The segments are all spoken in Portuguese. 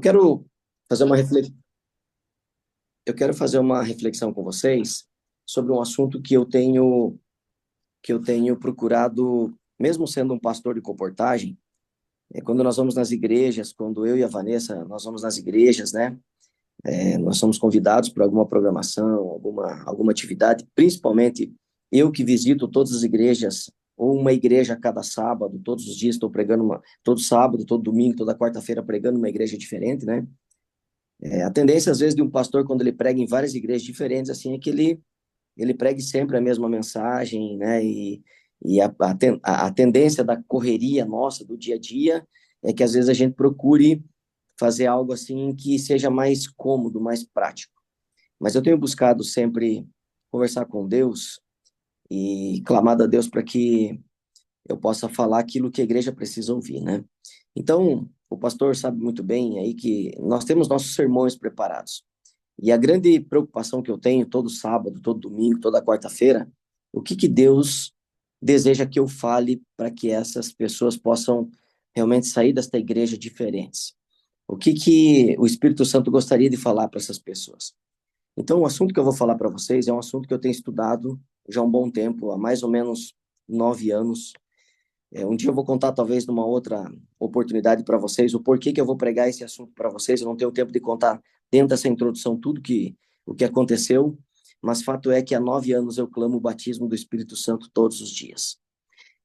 quero fazer uma refle... eu quero fazer uma reflexão com vocês sobre um assunto que eu tenho procurado, mesmo sendo um pastor de comportagem, quando nós vamos nas igrejas, quando eu e a Vanessa nós vamos nas igrejas, né? Nós somos convidados para alguma programação, alguma atividade, principalmente eu que visito todas as igrejas, ou uma igreja a cada sábado, todos os dias estou pregando todo sábado, todo domingo, toda quarta-feira pregando uma igreja diferente, né? A tendência, às vezes, de um pastor, quando ele prega em várias igrejas diferentes, assim, é que ele pregue sempre a mesma mensagem, né? E a tendência da correria nossa, do dia a dia, é que, às vezes, a gente procure fazer algo, assim, que seja mais cômodo, mais prático. Mas eu tenho buscado sempre conversar com Deus e clamado a Deus para que eu possa falar aquilo que a igreja precisa ouvir, né? Então, o pastor sabe muito bem aí que nós temos nossos sermões preparados. E a grande preocupação que eu tenho todo sábado, todo domingo, toda quarta-feira, o que Deus deseja que eu fale para que essas pessoas possam realmente sair desta igreja diferentes? O que o Espírito Santo gostaria de falar para essas pessoas? Então, o assunto que eu vou falar para vocês é um assunto que eu tenho estudado já há um bom tempo, há mais ou menos 9 anos. Um dia eu vou contar, talvez, numa outra oportunidade para vocês, o porquê que eu vou pregar esse assunto para vocês. Eu não tenho tempo de contar dentro dessa introdução tudo o que aconteceu, mas fato é que há 9 anos eu clamo o batismo do Espírito Santo todos os dias.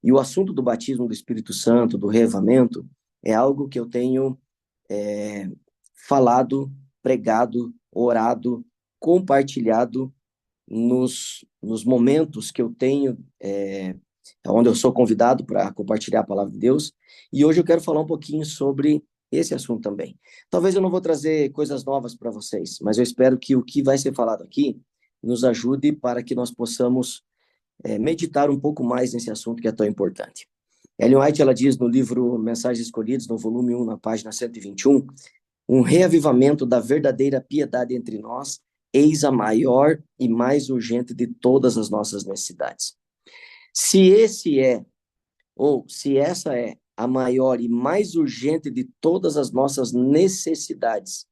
E o assunto do batismo do Espírito Santo, do reavivamento, é algo que eu tenho é, falado, pregado, orado, compartilhado nos momentos que eu tenho, onde eu sou convidado para compartilhar a palavra de Deus. E hoje eu quero falar um pouquinho sobre esse assunto também. Talvez eu não vou trazer coisas novas para vocês, mas eu espero que o que vai ser falado aqui nos ajude para que nós possamos meditar um pouco mais nesse assunto que é tão importante. Ellen White, ela diz no livro Mensagens Escolhidas, no volume 1, na página 121, um reavivamento da verdadeira piedade entre nós, eis a maior e mais urgente de todas as nossas necessidades. Se esse é, ou se essa é a maior e mais urgente de todas as nossas necessidades,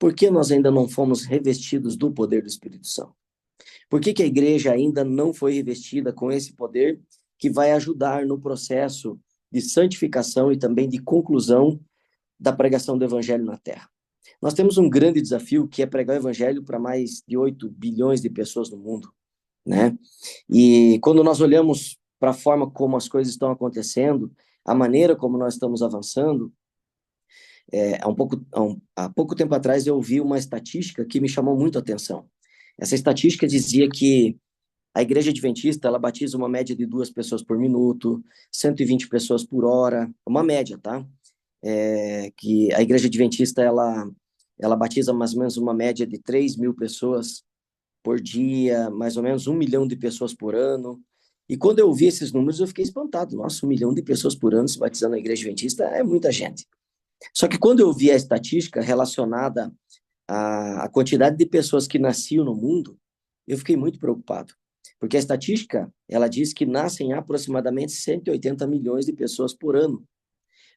por que nós ainda não fomos revestidos do poder do Espírito Santo? Por que a igreja ainda não foi revestida com esse poder que vai ajudar no processo de santificação e também de conclusão da pregação do evangelho na terra? Nós temos um grande desafio que é pregar o evangelho para mais de 8 bilhões de pessoas no mundo, né? E quando nós olhamos para a forma como as coisas estão acontecendo, a maneira como nós estamos avançando, há pouco tempo atrás eu ouvi uma estatística que me chamou muito a atenção. Essa estatística dizia que a igreja adventista, ela batiza uma média de 2 pessoas por minuto, 120 pessoas por hora, uma média, tá? Que a igreja adventista, ela batiza mais ou menos uma média de 3.000 pessoas por dia, mais ou menos 1 milhão de pessoas por ano. E quando eu ouvi esses números, eu fiquei espantado. Nossa, 1 milhão de pessoas por ano se batizando na igreja adventista é muita gente. Só que quando eu vi a estatística relacionada à quantidade de pessoas que nasciam no mundo, eu fiquei muito preocupado. Porque a estatística, ela diz que nascem aproximadamente 180 milhões de pessoas por ano.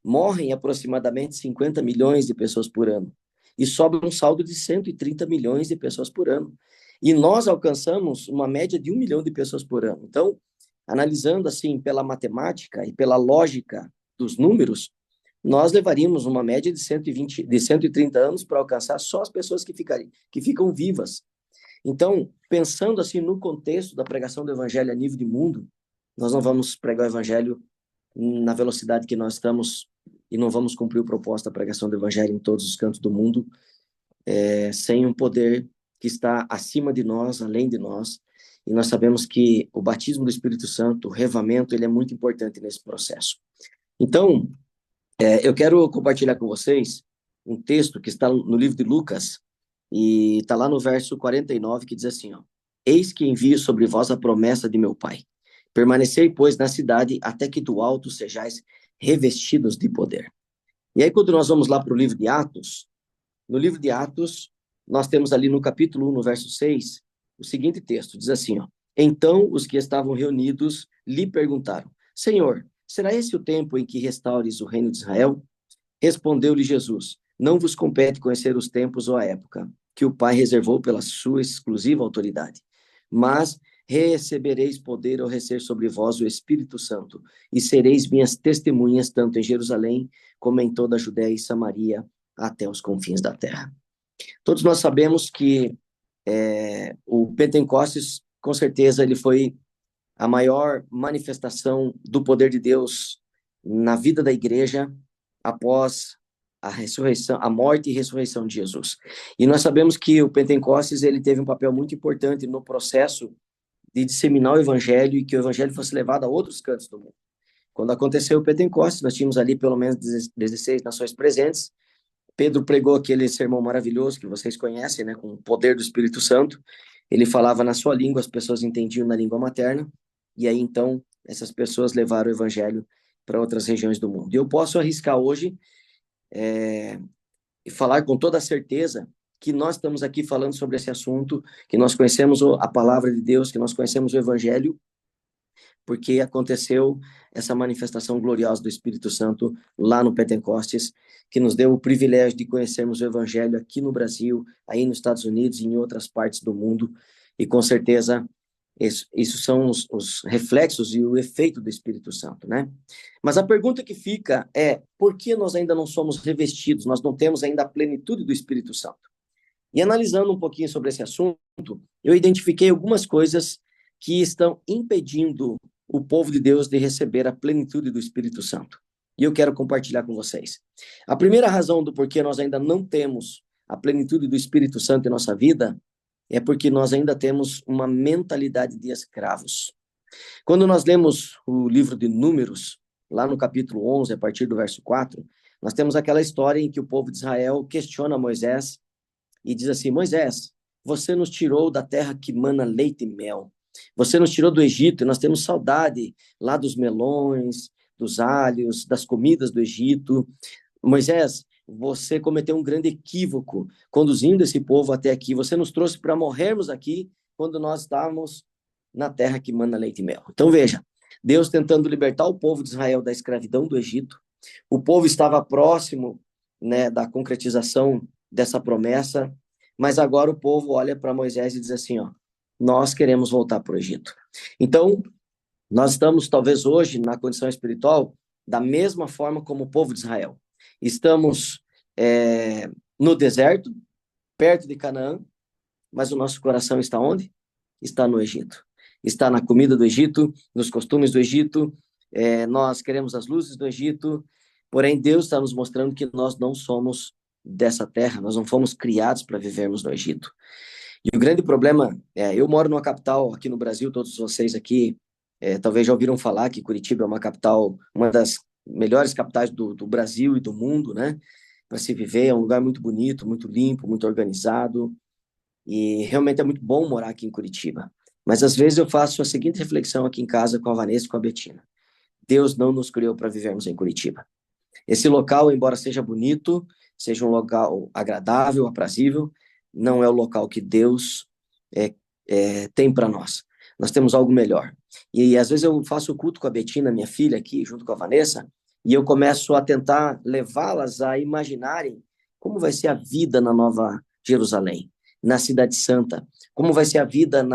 Morrem aproximadamente 50 milhões de pessoas por ano. E sobra um saldo de 130 milhões de pessoas por ano. E nós alcançamos uma média de 1 milhão de pessoas por ano. Então, analisando assim pela matemática e pela lógica dos números, nós levaríamos uma média de 130 anos para alcançar só as pessoas que ficam vivas. Então, pensando assim no contexto da pregação do evangelho a nível de mundo, nós não vamos pregar o evangelho na velocidade que nós estamos e não vamos cumprir o propósito da pregação do evangelho em todos os cantos do mundo, sem um poder que está acima de nós, além de nós. E nós sabemos que o batismo do Espírito Santo, o reavivamento, ele é muito importante nesse processo. Então, eu quero compartilhar com vocês um texto que está no livro de Lucas, e está lá no verso 49, que diz assim, ó, eis que envio sobre vós a promessa de meu Pai. Permanecei, pois, na cidade, até que do alto sejais revestidos de poder. E aí, quando nós vamos lá para o livro de Atos, no livro de Atos, nós temos ali no capítulo 1, no verso 6, o seguinte texto, diz assim, ó, então os que estavam reunidos lhe perguntaram, Senhor, será esse o tempo em que restaures o reino de Israel? Respondeu-lhe Jesus, não vos compete conhecer os tempos ou a época que o Pai reservou pela sua exclusiva autoridade, mas recebereis poder ao receber sobre vós o Espírito Santo, e sereis minhas testemunhas tanto em Jerusalém como em toda a Judéia e Samaria, até os confins da terra. Todos nós sabemos que o Pentecostes, com certeza, ele foi a maior manifestação do poder de Deus na vida da igreja após a ressurreição, a morte e ressurreição de Jesus. E nós sabemos que o Pentecostes ele teve um papel muito importante no processo de disseminar o evangelho e que o evangelho fosse levado a outros cantos do mundo. Quando aconteceu o Pentecostes, nós tínhamos ali pelo menos 16 nações presentes. Pedro pregou aquele sermão maravilhoso que vocês conhecem, né, com o poder do Espírito Santo. Ele falava na sua língua, as pessoas entendiam na língua materna, e aí então essas pessoas levaram o evangelho para outras regiões do mundo. E eu posso arriscar hoje e falar com toda a certeza que nós estamos aqui falando sobre esse assunto, que nós conhecemos a palavra de Deus, que nós conhecemos o evangelho, porque aconteceu essa manifestação gloriosa do Espírito Santo lá no Pentecostes, que nos deu o privilégio de conhecermos o Evangelho aqui no Brasil, aí nos Estados Unidos e em outras partes do mundo, e com certeza isso são os reflexos e o efeito do Espírito Santo, né? Mas a pergunta que fica é, por que nós ainda não somos revestidos, nós não temos ainda a plenitude do Espírito Santo? E analisando um pouquinho sobre esse assunto, eu identifiquei algumas coisas que estão impedindo o povo de Deus de receber a plenitude do Espírito Santo. E eu quero compartilhar com vocês. A primeira razão do porquê nós ainda não temos a plenitude do Espírito Santo em nossa vida é porque nós ainda temos uma mentalidade de escravos. Quando nós lemos o livro de Números, lá no capítulo 11, a partir do verso 4, nós temos aquela história em que o povo de Israel questiona Moisés e diz assim, Moisés, você nos tirou da terra que mana leite e mel. Você nos tirou do Egito e nós temos saudade lá dos melões, dos alhos, das comidas do Egito. Moisés, você cometeu um grande equívoco conduzindo esse povo até aqui. Você nos trouxe para morrermos aqui quando nós estávamos na terra que mana leite e mel. Então veja, Deus tentando libertar o povo de Israel da escravidão do Egito. O povo estava próximo, né, da concretização dessa promessa, mas agora o povo olha para Moisés e diz assim, ó, nós queremos voltar para o Egito. Então, nós estamos talvez hoje na condição espiritual da mesma forma como o povo de Israel. Estamos no deserto, perto de Canaã, mas o nosso coração está onde? Está no Egito. Está na comida do Egito, nos costumes do Egito, nós queremos as luzes do Egito, porém Deus está nos mostrando que nós não somos dessa terra, nós não fomos criados para vivermos no Egito. E o grande problema, eu moro numa capital aqui no Brasil, todos vocês aqui talvez já ouviram falar que Curitiba é uma capital, uma das melhores capitais do Brasil e do mundo, né? Para se viver, é um lugar muito bonito, muito limpo, muito organizado, e realmente é muito bom morar aqui em Curitiba. Mas às vezes eu faço a seguinte reflexão aqui em casa com a Vanessa e com a Betina. Deus não nos criou para vivermos em Curitiba. Esse local, embora seja bonito, seja um local agradável, aprazível, não é o local que Deus tem para nós. Nós temos algo melhor. E às vezes eu faço o culto com a Betina, minha filha aqui, junto com a Vanessa, e eu começo a tentar levá-las a imaginarem como vai ser a vida na Nova Jerusalém, na Cidade Santa, como vai ser a vida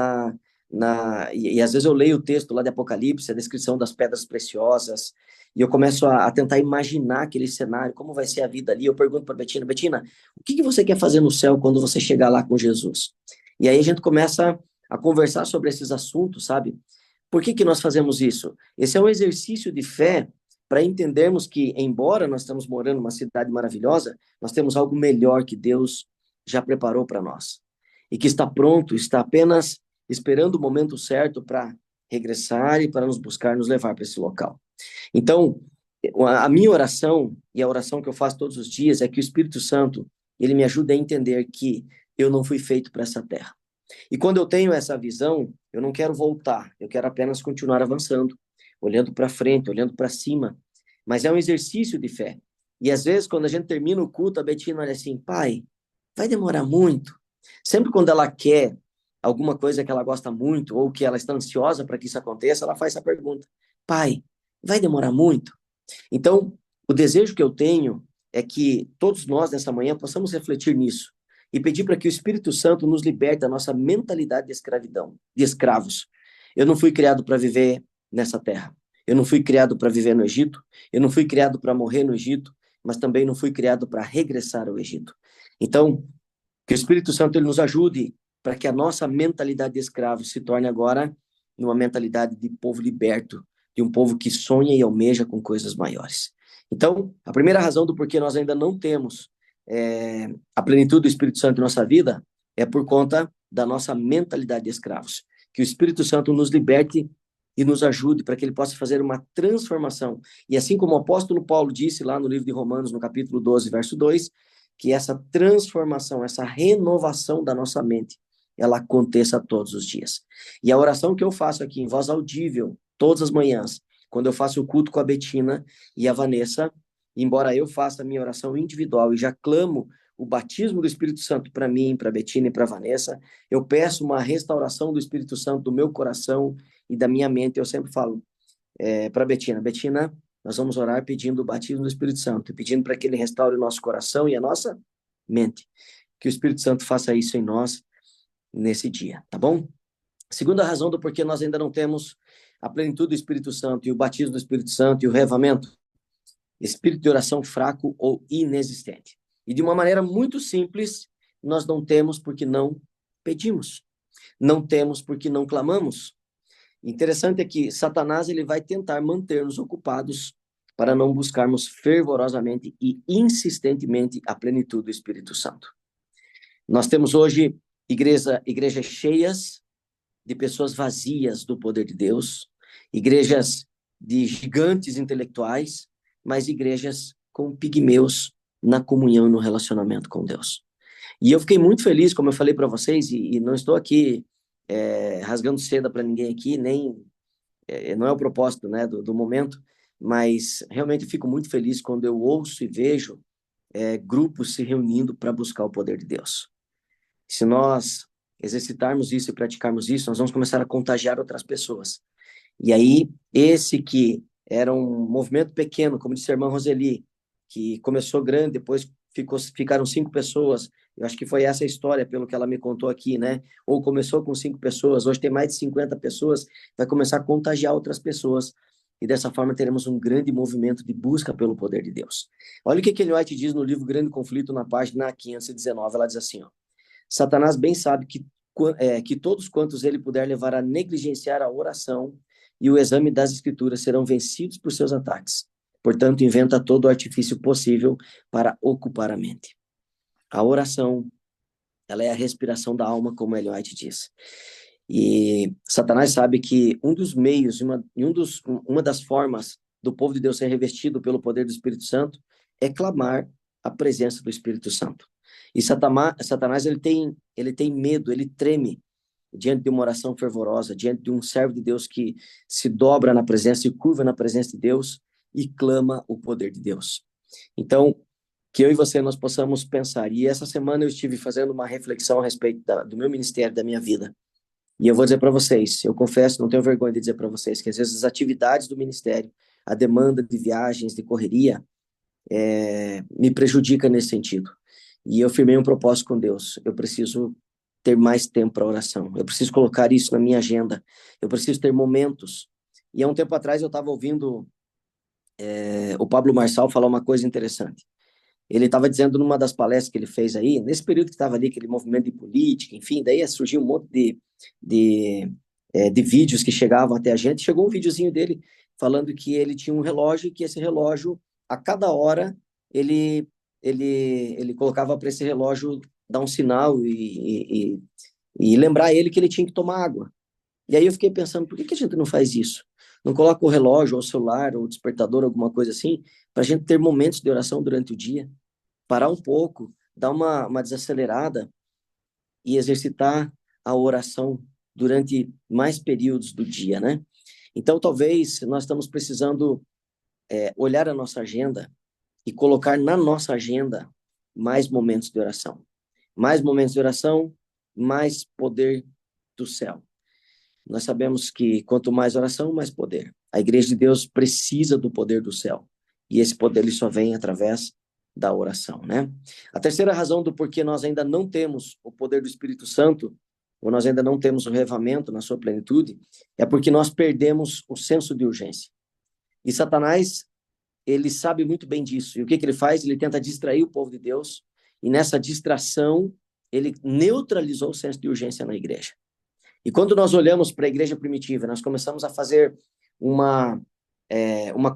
e às vezes eu leio o texto lá de Apocalipse, a descrição das pedras preciosas, e eu começo a tentar imaginar aquele cenário, como vai ser a vida ali. Eu pergunto para Betina, Betina, o que você quer fazer no céu quando você chegar lá com Jesus? E aí a gente começa a conversar sobre esses assuntos, sabe? Por que nós fazemos isso? Esse é um exercício de fé para entendermos que, embora nós estamos morando numa cidade maravilhosa, nós temos algo melhor que Deus já preparou para nós. E que está pronto, está apenas esperando o momento certo para regressar e para nos buscar, nos levar para esse local. Então, a minha oração, e a oração que eu faço todos os dias, é que o Espírito Santo, ele me ajude a entender que eu não fui feito para essa terra. E quando eu tenho essa visão, eu não quero voltar, eu quero apenas continuar avançando, olhando para frente, olhando para cima. Mas é um exercício de fé. E às vezes, quando a gente termina o culto, a Betina olha assim, pai, vai demorar muito? Sempre quando ela quer alguma coisa que ela gosta muito, ou que ela está ansiosa para que isso aconteça, ela faz essa pergunta, pai, vai demorar muito? Então, o desejo que eu tenho é que todos nós, nessa manhã, possamos refletir nisso e pedir para que o Espírito Santo nos liberte da nossa mentalidade de escravidão, de escravos. Eu não fui criado para viver nessa terra. Eu não fui criado para viver no Egito. Eu não fui criado para morrer no Egito, mas também não fui criado para regressar ao Egito. Então, que o Espírito Santo ele nos ajude para que a nossa mentalidade de escravo se torne agora uma mentalidade de povo liberto, de um povo que sonha e almeja com coisas maiores. Então, a primeira razão do porquê nós ainda não temos a plenitude do Espírito Santo em nossa vida é por conta da nossa mentalidade de escravos. Que o Espírito Santo nos liberte e nos ajude para que ele possa fazer uma transformação. E assim como o apóstolo Paulo disse lá no livro de Romanos, no capítulo 12, verso 2, que essa transformação, essa renovação da nossa mente, ela aconteça todos os dias. E a oração que eu faço aqui em voz audível, todas as manhãs, quando eu faço o culto com a Betina e a Vanessa, embora eu faça a minha oração individual e já clamo o batismo do Espírito Santo para mim, para a Betina e para a Vanessa, eu peço uma restauração do Espírito Santo do meu coração e da minha mente. Eu sempre falo para a Betina, Betina, nós vamos orar pedindo o batismo do Espírito Santo, pedindo para que ele restaure o nosso coração e a nossa mente. Que o Espírito Santo faça isso em nós nesse dia, tá bom? Segunda razão do porquê nós ainda não temos a plenitude do Espírito Santo e o batismo do Espírito Santo e o revamento, espírito de oração fraco ou inexistente. E de uma maneira muito simples, nós não temos porque não pedimos. Não temos porque não clamamos. Interessante é que Satanás ele vai tentar manter-nos ocupados para não buscarmos fervorosamente e insistentemente a plenitude do Espírito Santo. Nós temos hoje igrejas cheias de pessoas vazias do poder de Deus, igrejas de gigantes intelectuais, mas igrejas com pigmeus na comunhão e no relacionamento com Deus. E eu fiquei muito feliz, como eu falei para vocês, e não estou aqui rasgando seda para ninguém aqui, nem não é o propósito, né, do momento, mas realmente eu fico muito feliz quando eu ouço e vejo grupos se reunindo para buscar o poder de Deus. Se nós exercitarmos isso e praticarmos isso, nós vamos começar a contagiar outras pessoas. E aí, esse que era um movimento pequeno, como disse a irmã Roseli, que começou grande, depois ficaram 5 pessoas, eu acho que foi essa a história, pelo que ela me contou aqui, né? Ou começou com 5 pessoas, hoje tem mais de 50 pessoas, vai começar a contagiar outras pessoas, e dessa forma teremos um grande movimento de busca pelo poder de Deus. Olha o que Ellen White diz no livro Grande Conflito, na página 519, ela diz assim, ó, Satanás bem sabe que todos quantos ele puder levar a negligenciar a oração e o exame das escrituras serão vencidos por seus ataques. Portanto, inventa todo o artifício possível para ocupar a mente. A oração, ela é a respiração da alma, como Ellen White diz. E Satanás sabe que um dos meios, uma das formas do povo de Deus ser revestido pelo poder do Espírito Santo é clamar a presença do Espírito Santo. E Satanás ele tem medo, ele treme diante de uma oração fervorosa, diante de um servo de Deus que se dobra na presença, se curva na presença de Deus e clama o poder de Deus. Então, que eu e você nós possamos pensar. E essa semana eu estive fazendo uma reflexão a respeito do meu ministério, da minha vida. E eu vou dizer para vocês, eu confesso, não tenho vergonha de dizer para vocês, que às vezes as atividades do ministério, a demanda de viagens, de correria, me prejudica nesse sentido. E eu firmei um propósito com Deus. Eu preciso ter mais tempo para oração. Eu preciso colocar isso na minha agenda. Eu preciso ter momentos. E há um tempo atrás eu estava ouvindo o Pablo Marçal falar uma coisa interessante. Ele estava dizendo numa das palestras que ele fez aí, nesse período que estava ali, aquele movimento de política, enfim, daí surgiu um monte de vídeos que chegavam até a gente. Chegou um videozinho dele falando que ele tinha um relógio e que esse relógio, a cada hora, ele colocava para esse relógio dar um sinal e lembrar ele que ele tinha que tomar água. E aí eu fiquei pensando, por que a gente não faz isso? Não coloca o relógio, ou o celular, ou o despertador, alguma coisa assim, para a gente ter momentos de oração durante o dia, parar um pouco, dar uma desacelerada e exercitar a oração durante mais períodos do dia, né? Então, talvez nós estamos precisando olhar a nossa agenda e colocar na nossa agenda mais momentos de oração. Mais momentos de oração, mais poder do céu. Nós sabemos que quanto mais oração, mais poder. A igreja de Deus precisa do poder do céu. E esse poder ele só vem através da oração, né? A terceira razão do porquê nós ainda não temos o poder do Espírito Santo, ou nós ainda não temos o avivamento na sua plenitude, é porque nós perdemos o senso de urgência. E Satanás, ele sabe muito bem disso. E o que ele faz? Ele tenta distrair o povo de Deus, e nessa distração, ele neutralizou o senso de urgência na igreja. E quando nós olhamos para a igreja primitiva, nós começamos a fazer uma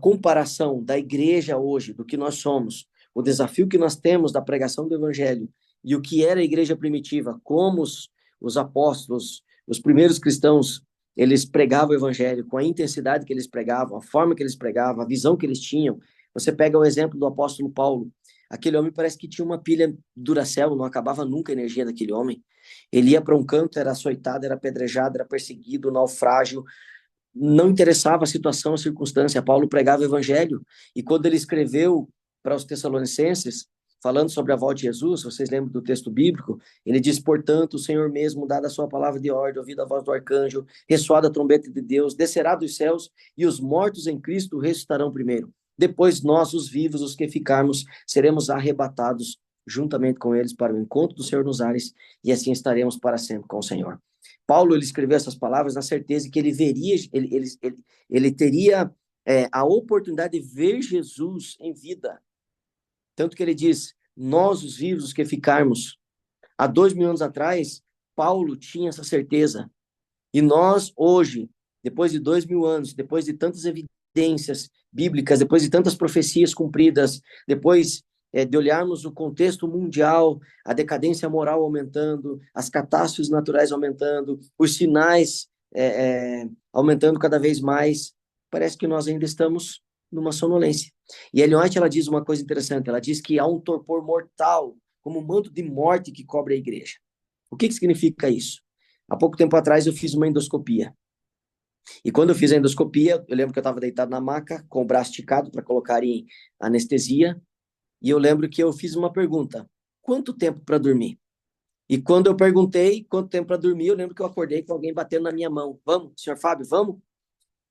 comparação da igreja hoje, do que nós somos, o desafio que nós temos da pregação do evangelho, e o que era a igreja primitiva, como os apóstolos, os primeiros cristãos, eles pregavam o evangelho com a intensidade que eles pregavam, a forma que eles pregavam, a visão que eles tinham. Você pega o exemplo do apóstolo Paulo, aquele homem parece que tinha uma pilha Duracell, não acabava nunca a energia daquele homem. Ele ia para um canto, era açoitado, era apedrejado, era perseguido, naufrágio, não interessava a situação, a circunstância. Paulo pregava o evangelho, e quando ele escreveu para os Tessalonicenses, falando sobre a volta de Jesus, vocês lembram do texto bíblico, ele diz: portanto, o Senhor mesmo, dada a sua palavra de ordem, ouvida a voz do arcanjo, ressoada a trombeta de Deus, descerá dos céus, e os mortos em Cristo ressuscitarão primeiro. Depois nós, os vivos, os que ficarmos, seremos arrebatados juntamente com eles para o encontro do Senhor nos ares, e assim estaremos para sempre com o Senhor. Paulo, ele escreveu essas palavras na certeza que ele veria, ele teria a oportunidade de ver Jesus em vida. Tanto que ele diz: nós, os vivos, os que ficarmos. Há 2000 anos atrás, Paulo tinha essa certeza. E nós, hoje, depois de 2000 anos, depois de tantas evidências bíblicas, depois de tantas profecias cumpridas, depois de olharmos o contexto mundial, a decadência moral aumentando, as catástrofes naturais aumentando, os sinais aumentando cada vez mais, parece que nós ainda estamos numa sonolência. E Ellen White, ela diz uma coisa interessante, ela diz que há um torpor mortal, como um manto de morte que cobre a igreja. O que significa isso? Há pouco tempo atrás eu fiz uma endoscopia. E quando eu fiz a endoscopia, eu lembro que eu estava deitado na maca, com o braço esticado para colocar em anestesia, e eu lembro que eu fiz uma pergunta: quanto tempo para dormir? E quando eu perguntei quanto tempo para dormir, eu lembro que eu acordei com alguém batendo na minha mão. Vamos, senhor Fábio, vamos?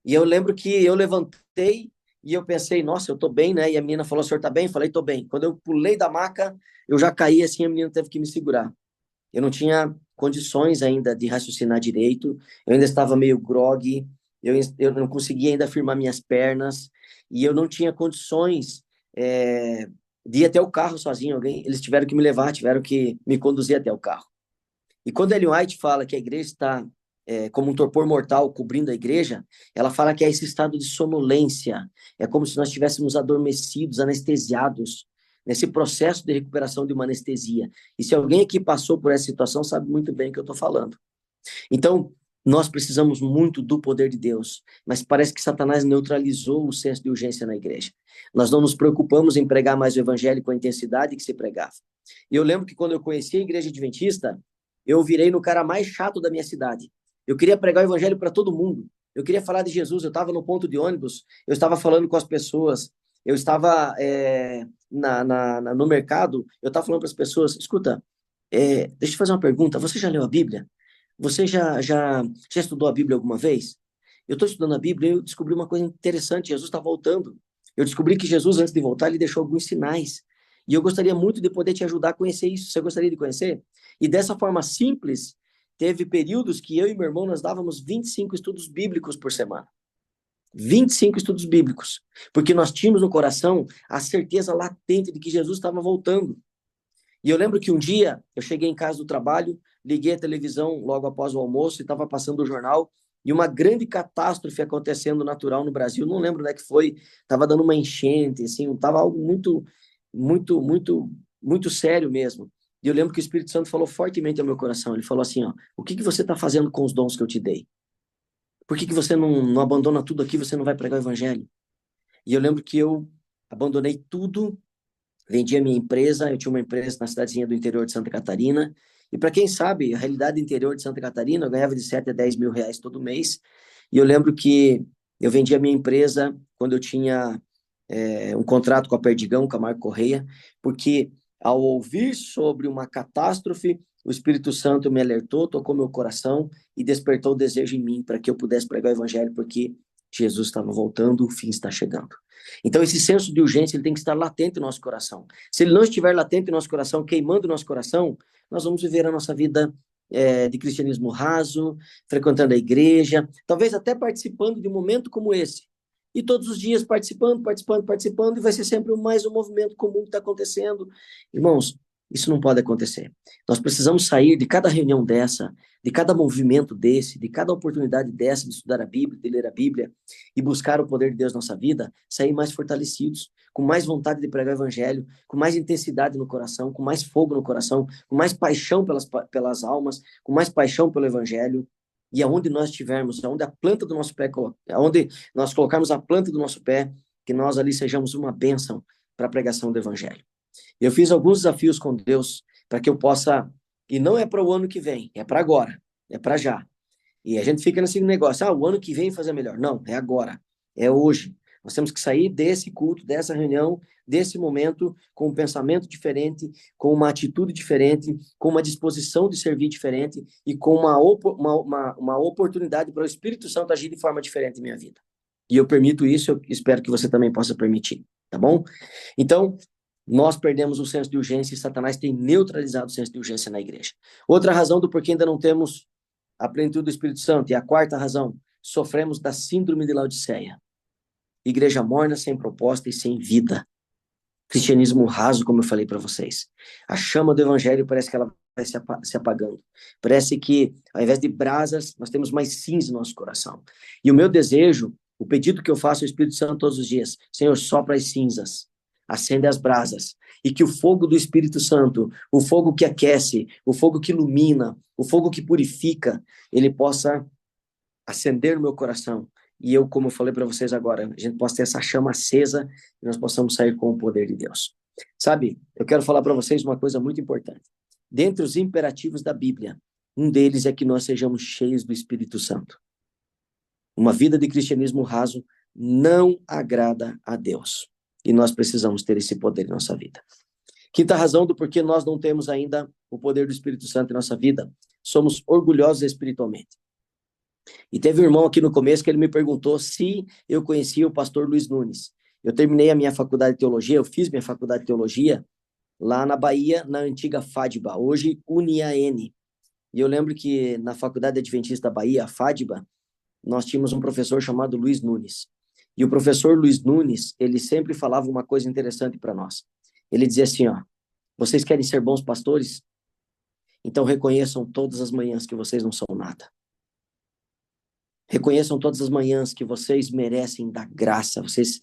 E eu lembro que eu levantei e eu pensei: nossa, eu tô bem, né? E a menina falou: o senhor tá bem? Eu falei: tô bem. Quando eu pulei da maca, eu já caí assim, a menina teve que me segurar. Eu não tinha condições ainda de raciocinar direito, eu ainda estava meio grogue, eu não conseguia ainda firmar minhas pernas, e eu não tinha condições de ir até o carro sozinho. Eles tiveram que me levar, tiveram que me conduzir até o carro. E quando Ellen White fala que a igreja está como um torpor mortal cobrindo a igreja, ela fala que é esse estado de sonolência, é como se nós estivéssemos adormecidos, anestesiados, nesse processo de recuperação de uma anestesia. E se alguém aqui passou por essa situação, sabe muito bem o que eu estou falando. Então, nós precisamos muito do poder de Deus, mas parece que Satanás neutralizou o senso de urgência na igreja. Nós não nos preocupamos em pregar mais o evangelho com a intensidade que se pregava. E eu lembro que quando eu conheci a igreja adventista, eu virei no cara mais chato da minha cidade. Eu queria pregar o evangelho para todo mundo. Eu queria falar de Jesus. Eu estava no ponto de ônibus, eu estava falando com as pessoas, eu estava no mercado, eu estava falando para as pessoas: escuta, deixa eu te fazer uma pergunta, você já leu a Bíblia? Você já estudou a Bíblia alguma vez? Eu estou estudando a Bíblia e eu descobri uma coisa interessante: Jesus está voltando. Eu descobri que Jesus, antes de voltar, ele deixou alguns sinais. E eu gostaria muito de poder te ajudar a conhecer isso. Você gostaria de conhecer? E dessa forma simples, teve períodos que eu e meu irmão, nós dávamos 25 estudos bíblicos por semana. 25 estudos bíblicos. Porque nós tínhamos no coração a certeza latente de que Jesus estava voltando. E eu lembro que um dia, eu cheguei em casa do trabalho, liguei a televisão logo após o almoço e estava passando o jornal, e uma grande catástrofe acontecendo natural no Brasil, não lembro onde é que foi, estava dando uma enchente, assim, estava algo muito, muito, muito, muito sério mesmo. E eu lembro que o Espírito Santo falou fortemente ao meu coração, ele falou assim: ó, o que você está fazendo com os dons que eu te dei? Por que você não abandona tudo aqui, você não vai pregar o evangelho? E eu lembro que eu abandonei tudo, vendi a minha empresa, eu tinha uma empresa na cidadezinha do interior de Santa Catarina, e para quem sabe, a realidade do interior de Santa Catarina, eu ganhava de 7 a 10 mil reais todo mês, e eu lembro que eu vendi a minha empresa quando eu tinha um contrato com a Perdigão, com a Marco Correia, porque ao ouvir sobre uma catástrofe, o Espírito Santo me alertou, tocou meu coração e despertou o desejo em mim para que eu pudesse pregar o evangelho, porque Jesus estava voltando, o fim está chegando. Então, esse senso de urgência ele tem que estar latente em nosso coração. Se ele não estiver latente em nosso coração, queimando o nosso coração, nós vamos viver a nossa vida de cristianismo raso, frequentando a igreja, talvez até participando de um momento como esse. E todos os dias participando, e vai ser sempre mais um movimento comum que está acontecendo. Irmãos, isso não pode acontecer. Nós precisamos sair de cada reunião dessa, de cada movimento desse, de cada oportunidade dessa de estudar a Bíblia, de ler a Bíblia e buscar o poder de Deus na nossa vida, sair mais fortalecidos, com mais vontade de pregar o Evangelho, com mais intensidade no coração, com mais fogo no coração, com mais paixão pelas almas, com mais paixão pelo Evangelho. E aonde nós estivermos, aonde a planta do nosso pé, aonde nós colocarmos a planta do nosso pé, que nós ali sejamos uma bênção para a pregação do Evangelho. Eu fiz alguns desafios com Deus para que eu possa, e não é para o ano que vem, é para agora, é para já. E a gente fica nesse negócio, o ano que vem fazer melhor. Não, é agora, é hoje. Nós temos que sair desse culto, dessa reunião, desse momento, com um pensamento diferente, com uma atitude diferente, com uma disposição de servir diferente e com uma oportunidade para o Espírito Santo agir de forma diferente em minha vida. E eu permito isso, eu espero que você também possa permitir, tá bom? Então, nós perdemos o senso de urgência e Satanás tem neutralizado o senso de urgência na igreja. Outra razão do porquê ainda não temos a plenitude do Espírito Santo, e a quarta razão, sofremos da síndrome de Laodiceia. Igreja morna, sem proposta e sem vida. Cristianismo raso, como eu falei para vocês. A chama do evangelho parece que ela vai se apagando. Parece que, ao invés de brasas, nós temos mais cinza no nosso coração. E o meu desejo, o pedido que eu faço ao Espírito Santo todos os dias, Senhor, sopra as cinzas, acende as brasas, e que o fogo do Espírito Santo, o fogo que aquece, o fogo que ilumina, o fogo que purifica, ele possa acender no meu coração. E eu, como eu falei para vocês agora, a gente possa ter essa chama acesa e nós possamos sair com o poder de Deus. Sabe, eu quero falar para vocês uma coisa muito importante. Dentre os imperativos da Bíblia, um deles é que nós sejamos cheios do Espírito Santo. Uma vida de cristianismo raso não agrada a Deus. E nós precisamos ter esse poder em nossa vida. Quinta razão do porquê nós não temos ainda o poder do Espírito Santo em nossa vida. Somos orgulhosos espiritualmente. E teve um irmão aqui no começo que ele me perguntou se eu conhecia o pastor Luiz Nunes. Eu terminei a minha faculdade de teologia, eu fiz minha faculdade de teologia lá na Bahia, na antiga FADBA, hoje UniAN. E eu lembro que na Faculdade Adventista da Bahia, a FADBA, nós tínhamos um professor chamado Luiz Nunes. E o professor Luiz Nunes, ele sempre falava uma coisa interessante para nós. Ele dizia assim, vocês querem ser bons pastores? Então reconheçam todas as manhãs que vocês não são nada. Reconheçam todas as manhãs que vocês merecem da graça, vocês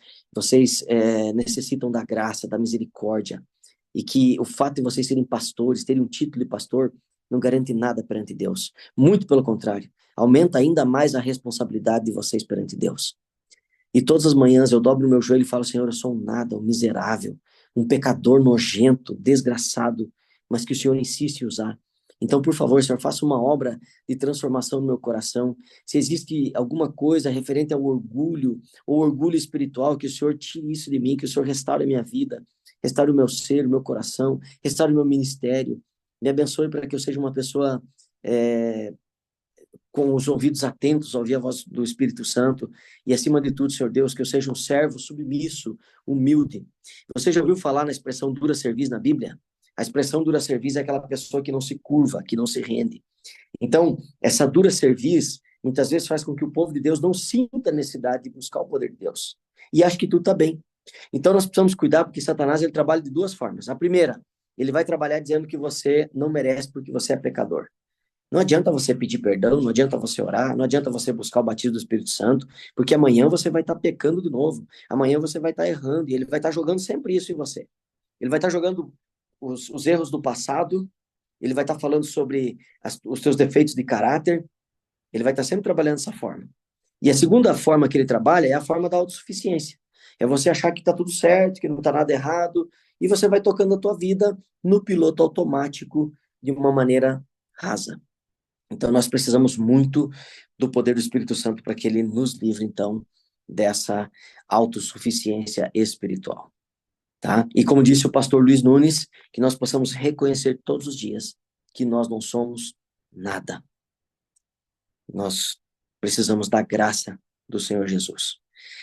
necessitam da graça, da misericórdia, e que o fato de vocês serem pastores, terem um título de pastor, não garante nada perante Deus. Muito pelo contrário, aumenta ainda mais a responsabilidade de vocês perante Deus. E todas as manhãs eu dobro o meu joelho e falo, Senhor, eu sou um nada, um miserável, um pecador nojento, desgraçado, mas que o Senhor insiste em usar. Então, por favor, Senhor, faça uma obra de transformação no meu coração. Se existe alguma coisa referente ao orgulho, ou orgulho espiritual, que o Senhor tire isso de mim, que o Senhor restaure a minha vida, restaure o meu ser, o meu coração, restaure o meu ministério. Me abençoe para que eu seja uma pessoa com os ouvidos atentos a ouvir a voz do Espírito Santo, e acima de tudo, Senhor Deus, que eu seja um servo submisso, humilde. Você já ouviu falar na expressão dura cerviz na Bíblia? A expressão dura cerviz é aquela pessoa que não se curva, que não se rende. Então, essa dura cerviz, muitas vezes faz com que o povo de Deus não sinta a necessidade de buscar o poder de Deus. E acho que tudo está bem. Então, nós precisamos cuidar, porque Satanás ele trabalha de duas formas. A primeira, ele vai trabalhar dizendo que você não merece porque você é pecador. Não adianta você pedir perdão, não adianta você orar, não adianta você buscar o batismo do Espírito Santo, porque amanhã você vai estar pecando de novo, amanhã você vai estar errando, e ele vai estar jogando sempre isso em você. Ele vai estar jogando os erros do passado, ele vai estar falando sobre os seus defeitos de caráter, ele vai estar sempre trabalhando dessa forma. E a segunda forma que ele trabalha é a forma da autossuficiência. É você achar que está tudo certo, que não está nada errado, e você vai tocando a tua vida no piloto automático de uma maneira rasa. Então, nós precisamos muito do poder do Espírito Santo para que ele nos livre, então, dessa autossuficiência espiritual, tá? E como disse o pastor Luiz Nunes, que nós possamos reconhecer todos os dias que nós não somos nada. Nós precisamos da graça do Senhor Jesus.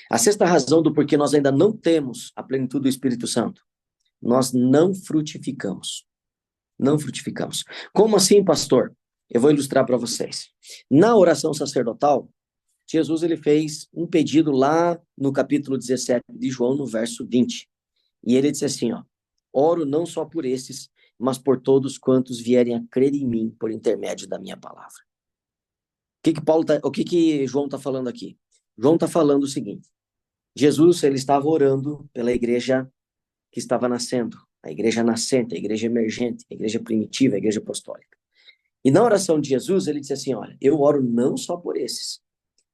A sexta razão do porquê nós ainda não temos a plenitude do Espírito Santo, nós não frutificamos. Não frutificamos. Como assim, pastor? Eu vou ilustrar para vocês. Na oração sacerdotal, Jesus ele fez um pedido lá no capítulo 17 de João, no verso 20. E ele disse assim, ó, oro não só por esses, mas por todos quantos vierem a crer em mim por intermédio da minha palavra. O que João está falando aqui? João está falando o seguinte, Jesus ele estava orando pela igreja que estava nascendo, a igreja nascente, a igreja emergente, a igreja primitiva, a igreja apostólica. E na oração de Jesus, ele disse assim, olha, eu oro não só por esses,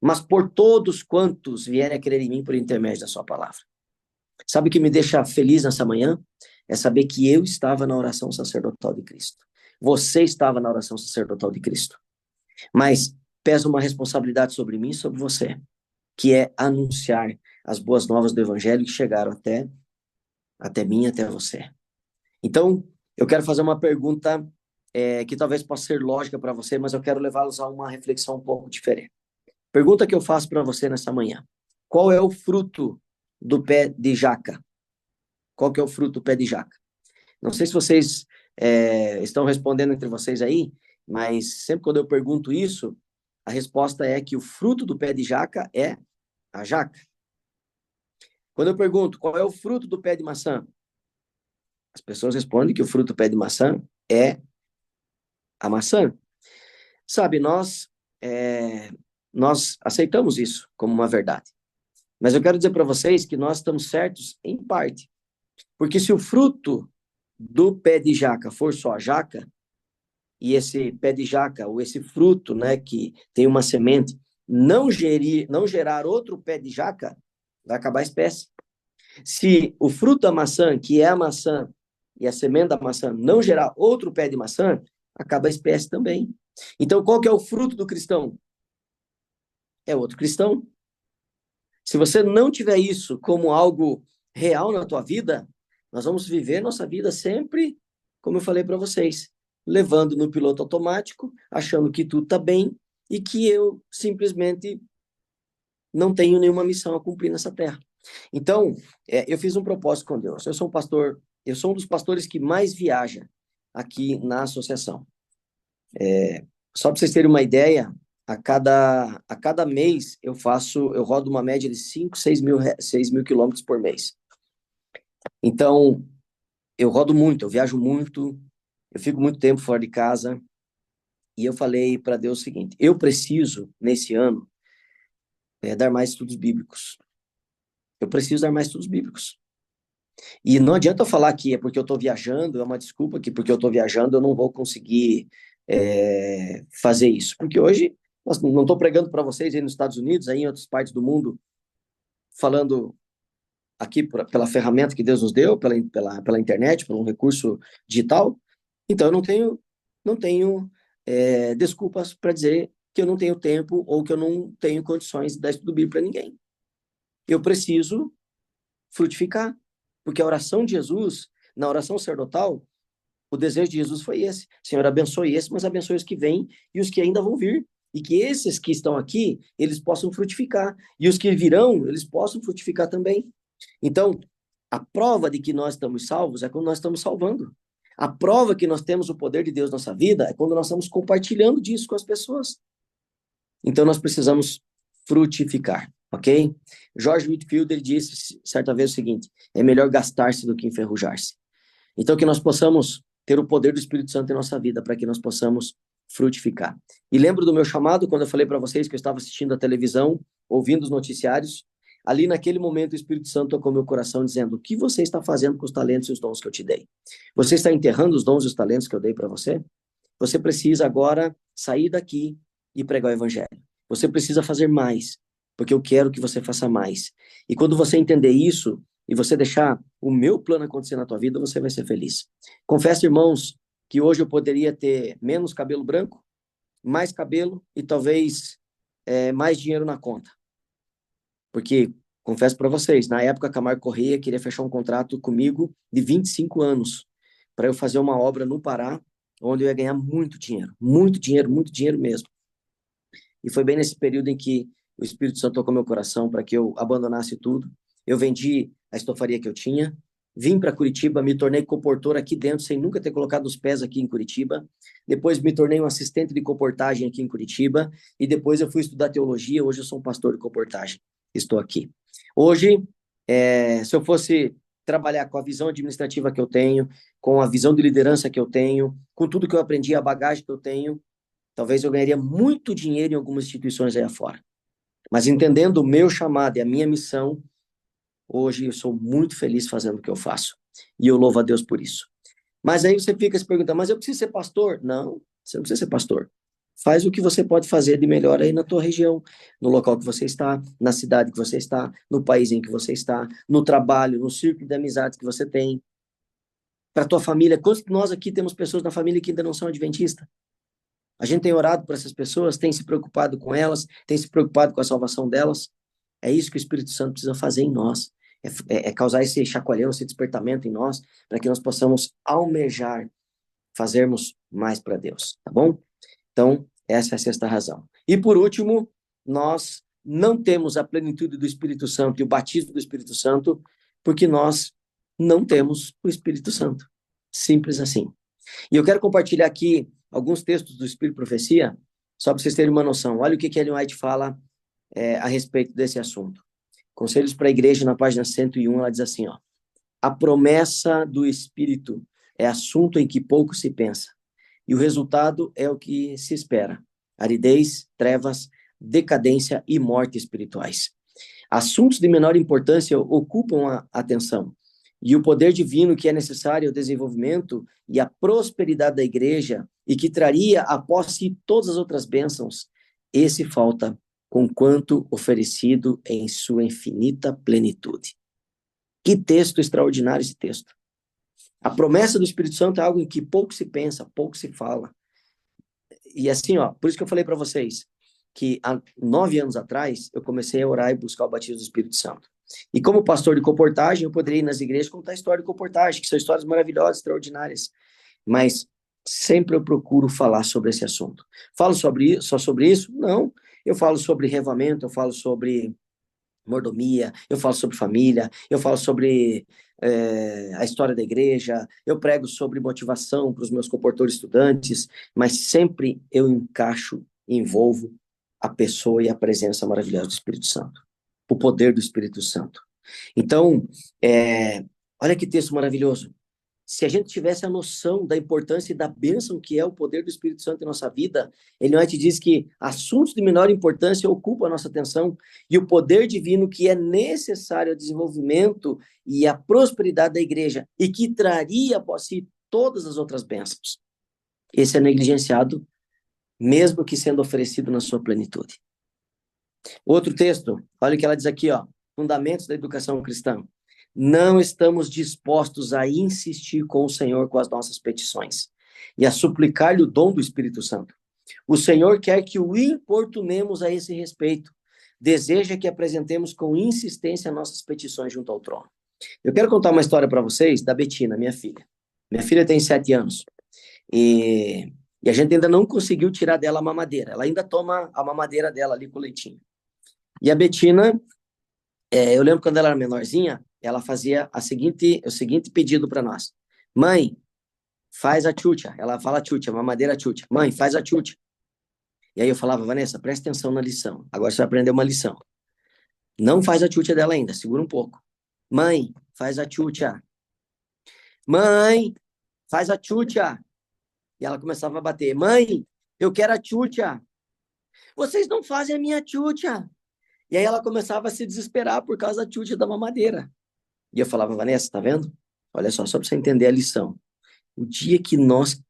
mas por todos quantos vierem a crer em mim por intermédio da sua palavra. Sabe o que me deixa feliz nessa manhã? É saber que eu estava na oração sacerdotal de Cristo. Você estava na oração sacerdotal de Cristo. Mas pesa uma responsabilidade sobre mim e sobre você, que é anunciar as boas novas do evangelho que chegaram até mim, até você. Então, eu quero fazer uma pergunta que talvez possa ser lógica para você, mas eu quero levá-los a uma reflexão um pouco diferente. Pergunta que eu faço para você nessa manhã. Qual é o fruto do pé de jaca? Qual que é o fruto do pé de jaca? Não sei se vocês estão respondendo entre vocês aí, mas sempre quando eu pergunto isso, a resposta é que o fruto do pé de jaca é a jaca. Quando eu pergunto qual é o fruto do pé de maçã, as pessoas respondem que o fruto do pé de maçã é a maçã. Sabe, nós aceitamos isso como uma verdade. Mas eu quero dizer para vocês que nós estamos certos em parte. Porque se o fruto do pé de jaca for só a jaca, e esse pé de jaca, ou esse fruto, né, que tem uma semente, não gerar outro pé de jaca, vai acabar a espécie. Se o fruto da maçã, que é a maçã, e a semente da maçã, não gerar outro pé de maçã, acaba a espécie também. Então, qual que é o fruto do cristão? É outro cristão. Se você não tiver isso como algo real na tua vida, nós vamos viver nossa vida sempre, como eu falei para vocês, levando no piloto automático, achando que tudo está bem e que eu simplesmente não tenho nenhuma missão a cumprir nessa terra. Então, eu fiz um propósito com Deus. Eu sou um pastor, eu sou um dos pastores que mais viaja aqui na associação. Só para vocês terem uma ideia, a cada mês eu rodo uma média de 5, 6 mil quilômetros por mês. Então, eu rodo muito, eu viajo muito, eu fico muito tempo fora de casa, e eu falei para Deus o seguinte, eu preciso, nesse ano, dar mais estudos bíblicos. Eu preciso dar mais estudos bíblicos. E não adianta eu falar que é porque eu estou viajando, é uma desculpa que porque eu estou viajando eu não vou conseguir fazer isso. Porque hoje, não estou pregando para vocês aí nos Estados Unidos, aí em outras partes do mundo, falando aqui pela ferramenta que Deus nos deu, pela internet, por um recurso digital. Então, eu não tenho desculpas para dizer que eu não tenho tempo ou que eu não tenho condições de dar estudo bíblico para ninguém. Eu preciso frutificar, porque a oração de Jesus, na oração sacerdotal, o desejo de Jesus foi esse. Senhor, abençoe esse, mas abençoe os que vêm e os que ainda vão vir. E que esses que estão aqui, eles possam frutificar. E os que virão, eles possam frutificar também. Então, a prova de que nós estamos salvos é quando nós estamos salvando. A prova que nós temos o poder de Deus na nossa vida é quando nós estamos compartilhando disso com as pessoas. Então, nós precisamos frutificar, ok? George Whitefield, ele disse certa vez o seguinte, é melhor gastar-se do que enferrujar-se. Então, que nós possamos ter o poder do Espírito Santo em nossa vida, para que nós possamos frutificar. E lembro do meu chamado, quando eu falei para vocês que eu estava assistindo a televisão, ouvindo os noticiários, ali naquele momento o Espírito Santo tocou meu coração, dizendo, o que você está fazendo com os talentos e os dons que eu te dei? Você está enterrando os dons e os talentos que eu dei para você? Você precisa agora sair daqui e pregar o evangelho. Você precisa fazer mais, porque eu quero que você faça mais. E quando você entender isso, e você deixar o meu plano acontecer na tua vida, você vai ser feliz. Confesso, irmãos, que hoje eu poderia ter menos cabelo branco, mais cabelo e talvez mais dinheiro na conta. Porque, confesso para vocês, na época Camargo Corrêa queria fechar um contrato comigo de 25 anos para eu fazer uma obra no Pará, onde eu ia ganhar muito dinheiro mesmo. E foi bem nesse período em que o Espírito Santo tocou meu coração para que eu abandonasse tudo. Eu vendi a estofaria que eu tinha, vim para Curitiba, me tornei comportor aqui dentro, sem nunca ter colocado os pés aqui em Curitiba. Depois me tornei um assistente de comportagem aqui em Curitiba. E depois eu fui estudar teologia. Hoje eu sou um pastor de comportagem. Estou aqui. Hoje, se eu fosse trabalhar com a visão administrativa que eu tenho, com a visão de liderança que eu tenho, com tudo que eu aprendi, a bagagem que eu tenho, talvez eu ganharia muito dinheiro em algumas instituições aí afora. Mas entendendo o meu chamado e a minha missão, hoje eu sou muito feliz fazendo o que eu faço. E eu louvo a Deus por isso. Mas aí você fica se perguntando, mas eu preciso ser pastor? Não, você não precisa ser pastor. Faz o que você pode fazer de melhor aí na tua região, no local que você está, na cidade que você está, no país em que você está, no trabalho, no círculo de amizades que você tem. Para a tua família, quantos de nós aqui temos pessoas na família que ainda não são adventistas? A gente tem orado por essas pessoas, tem se preocupado com elas, tem se preocupado com a salvação delas. É isso que o Espírito Santo precisa fazer em nós. É causar esse chacoalhão, esse despertamento em nós, para que nós possamos almejar, fazermos mais para Deus, tá bom? Então, essa é a sexta razão. E por último, nós não temos a plenitude do Espírito Santo e o batismo do Espírito Santo, porque nós não temos o Espírito Santo. Simples assim. E eu quero compartilhar aqui alguns textos do Espírito e Profecia, só para vocês terem uma noção. Olha o que Ellen White fala a respeito desse assunto. Conselhos para a Igreja, na página 101, ela diz assim, ó, a promessa do Espírito é assunto em que pouco se pensa, e o resultado é o que se espera. Aridez, trevas, decadência e morte espirituais. Assuntos de menor importância ocupam a atenção, e o poder divino que é necessário ao desenvolvimento e à prosperidade da igreja, e que traria após si todas as outras bênçãos, esse falta com quanto oferecido em sua infinita plenitude. Que texto extraordinário esse texto. A promessa do Espírito Santo é algo em que pouco se pensa, pouco se fala. E assim, ó, por isso que eu falei para vocês que há 9 anos atrás eu comecei a orar e buscar o batismo do Espírito Santo. E como pastor de comportagem, eu poderia ir nas igrejas contar história de comportagem, que são histórias maravilhosas, extraordinárias. Mas sempre eu procuro falar sobre esse assunto. Falo só sobre isso? Não. Eu falo sobre revamento, eu falo sobre mordomia, eu falo sobre família, eu falo sobre a história da igreja, eu prego sobre motivação para os meus comportores estudantes, mas sempre eu envolvo a pessoa e a presença maravilhosa do Espírito Santo, o poder do Espírito Santo. Então, olha que texto maravilhoso. Se a gente tivesse a noção da importância e da bênção que é o poder do Espírito Santo em nossa vida, ele não te diz que assuntos de menor importância ocupam a nossa atenção e o poder divino que é necessário ao desenvolvimento e à prosperidade da igreja e que traria após si todas as outras bênçãos. Esse é negligenciado, mesmo que sendo oferecido na sua plenitude. Outro texto, olha o que ela diz aqui, ó, Fundamentos da Educação Cristã. Não estamos dispostos a insistir com o Senhor com as nossas petições e a suplicar-lhe o dom do Espírito Santo. O Senhor quer que o importunemos a esse respeito. Deseja que apresentemos com insistência nossas petições junto ao trono. Eu quero contar uma história para vocês da Betina, minha filha. Minha filha tem 7 anos e a gente ainda não conseguiu tirar dela a mamadeira. Ela ainda toma a mamadeira dela ali com o leitinho. E a Betina, eu lembro quando ela era menorzinha, ela fazia o seguinte pedido para nós. Mãe, faz a tchutcha. Ela fala tchutcha, mamadeira tchutcha. Mãe, faz a tchutcha. E aí eu falava, Vanessa, presta atenção na lição. Agora você vai aprender uma lição. Não faz a tchutcha dela ainda, segura um pouco. Mãe, faz a tchutcha. Mãe, faz a tchutcha. E ela começava a bater. Mãe, eu quero a tchutcha. Vocês não fazem a minha tchutcha. E aí ela começava a se desesperar por causa da tchutcha da mamadeira. E eu falava, Vanessa, tá vendo? Olha só para você entender a lição. O dia que nós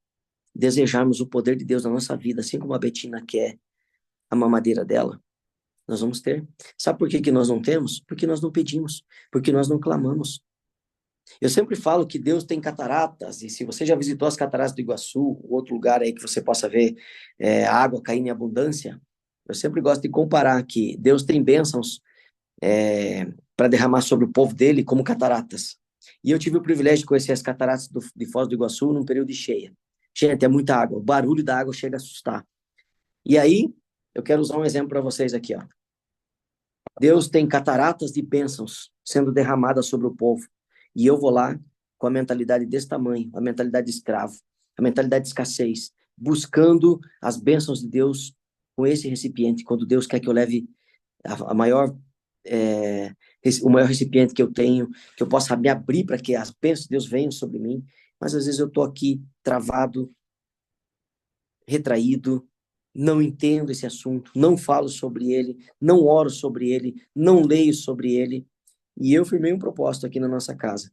desejarmos o poder de Deus na nossa vida, assim como a Betina quer a mamadeira dela, nós vamos ter. Sabe por que nós não temos? Porque nós não pedimos, porque nós não clamamos. Eu sempre falo que Deus tem cataratas, e se você já visitou as cataratas do Iguaçu, outro lugar aí que você possa ver a água caindo em abundância, eu sempre gosto de comparar que Deus tem bênçãos para derramar sobre o povo dele como cataratas. E eu tive o privilégio de conhecer as cataratas de Foz do Iguaçu num período de cheia. Gente, é muita água. O barulho da água chega a assustar. E aí, eu quero usar um exemplo para vocês aqui, ó. Deus tem cataratas de bênçãos sendo derramadas sobre o povo. E eu vou lá com a mentalidade desse tamanho, a mentalidade de escravo, a mentalidade de escassez, buscando as bênçãos de Deus com esse recipiente, quando Deus quer que eu leve a maior, é, o maior recipiente que eu tenho, que eu possa me abrir para que as bênçãos de Deus venham sobre mim. Mas às vezes eu estou aqui travado, retraído, não entendo esse assunto, não falo sobre ele, não oro sobre ele, não leio sobre ele. E eu firmei um propósito aqui na nossa casa,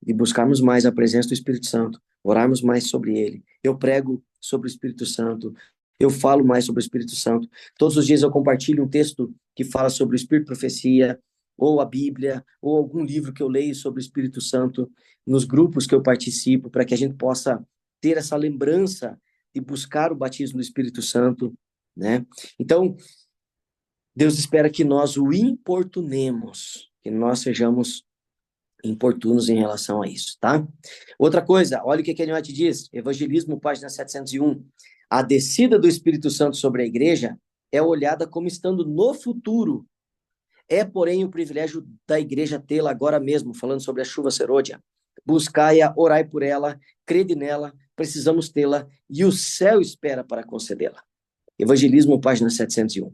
de buscarmos mais a presença do Espírito Santo, orarmos mais sobre ele. Eu prego sobre o Espírito Santo, eu falo mais sobre o Espírito Santo. Todos os dias eu compartilho um texto que fala sobre o Espírito Profecia, ou a Bíblia, ou algum livro que eu leio sobre o Espírito Santo, nos grupos que eu participo, para que a gente possa ter essa lembrança de buscar o batismo do Espírito Santo, né? Então, Deus espera que nós o importunemos, que nós sejamos importunos em relação a isso, tá? Outra coisa, olha o que a Ellen White diz, Evangelismo, página 701. A descida do Espírito Santo sobre a igreja é olhada como estando no futuro. É, porém, o privilégio da igreja tê-la agora mesmo, falando sobre a chuva serôdia. Buscai-a, orai por ela, crede nela, precisamos tê-la, e o céu espera para concedê-la. Evangelismo, página 701.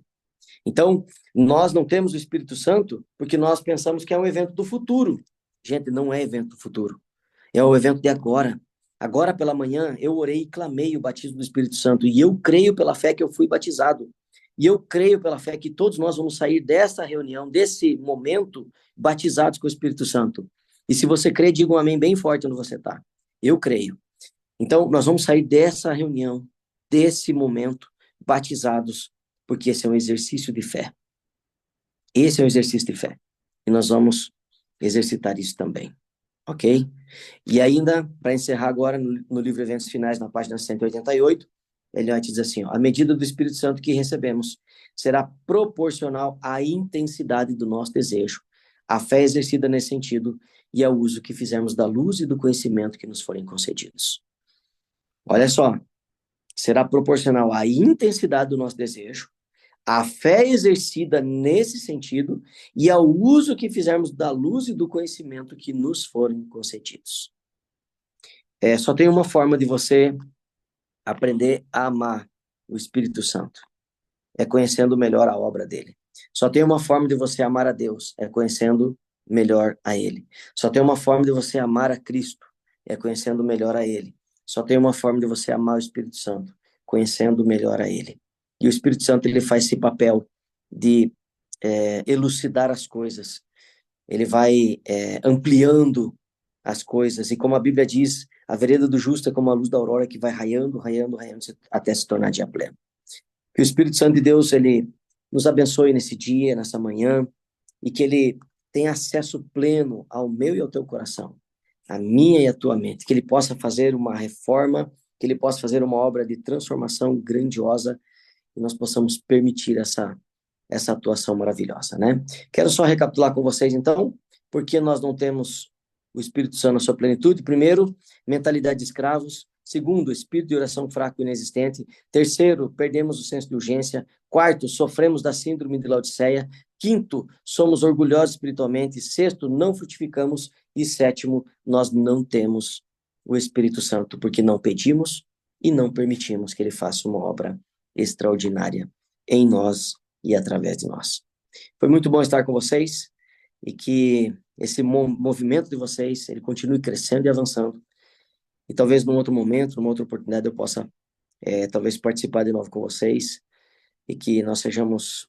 Então, nós não temos o Espírito Santo porque nós pensamos que é um evento do futuro. Gente, não é evento do futuro. É o evento de agora. Agora pela manhã, eu orei e clamei o batismo do Espírito Santo. E eu creio pela fé que eu fui batizado. E eu creio pela fé que todos nós vamos sair dessa reunião, desse momento, batizados com o Espírito Santo. E se você crê, diga um amém bem forte onde você está. Eu creio. Então, nós vamos sair dessa reunião, desse momento, batizados, porque esse é um exercício de fé. Esse é um exercício de fé. E nós vamos exercitar isso também. Ok? E ainda, para encerrar agora, no livro Eventos Finais, na página 188, ele diz assim, ó, a medida do Espírito Santo que recebemos será proporcional à intensidade do nosso desejo, à fé exercida nesse sentido e ao uso que fizermos da luz e do conhecimento que nos forem concedidos. Olha só, será proporcional à intensidade do nosso desejo, à fé exercida nesse sentido e ao uso que fizermos da luz e do conhecimento que nos forem concedidos. Só tem uma forma de você aprender a amar o Espírito Santo, é conhecendo melhor a obra dele. Só tem uma forma de você amar a Deus, é conhecendo melhor a ele. Só tem uma forma de você amar a Cristo, é conhecendo melhor a ele. Só tem uma forma de você amar o Espírito Santo, conhecendo melhor a ele. E o Espírito Santo, ele faz esse papel de elucidar as coisas. Ele vai ampliando as coisas. E como a Bíblia diz, a vereda do justo é como a luz da aurora que vai raiando, raiando, raiando, até se tornar dia pleno. Que o Espírito Santo de Deus, ele nos abençoe nesse dia, nessa manhã, e que ele tenha acesso pleno ao meu e ao teu coração, a minha e a tua mente, que ele possa fazer uma reforma, que ele possa fazer uma obra de transformação grandiosa, e nós possamos permitir essa atuação maravilhosa, né? Quero só recapitular com vocês, então, porque nós não temos o Espírito Santo na sua plenitude. Primeiro, mentalidade de escravos. Segundo, espírito de oração fraco e inexistente. Terceiro, perdemos o senso de urgência. Quarto, sofremos da síndrome de Laodiceia. Quinto, somos orgulhosos espiritualmente. Sexto, não frutificamos. E sétimo, nós não temos o Espírito Santo, porque não pedimos e não permitimos que ele faça uma obra extraordinária em nós e através de nós. Foi muito bom estar com vocês e que esse movimento de vocês, ele continue crescendo e avançando. E talvez num outro momento, numa outra oportunidade, eu possa talvez participar de novo com vocês e que nós sejamos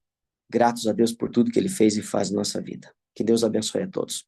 gratos a Deus por tudo que ele fez e faz na nossa vida. Que Deus abençoe a todos.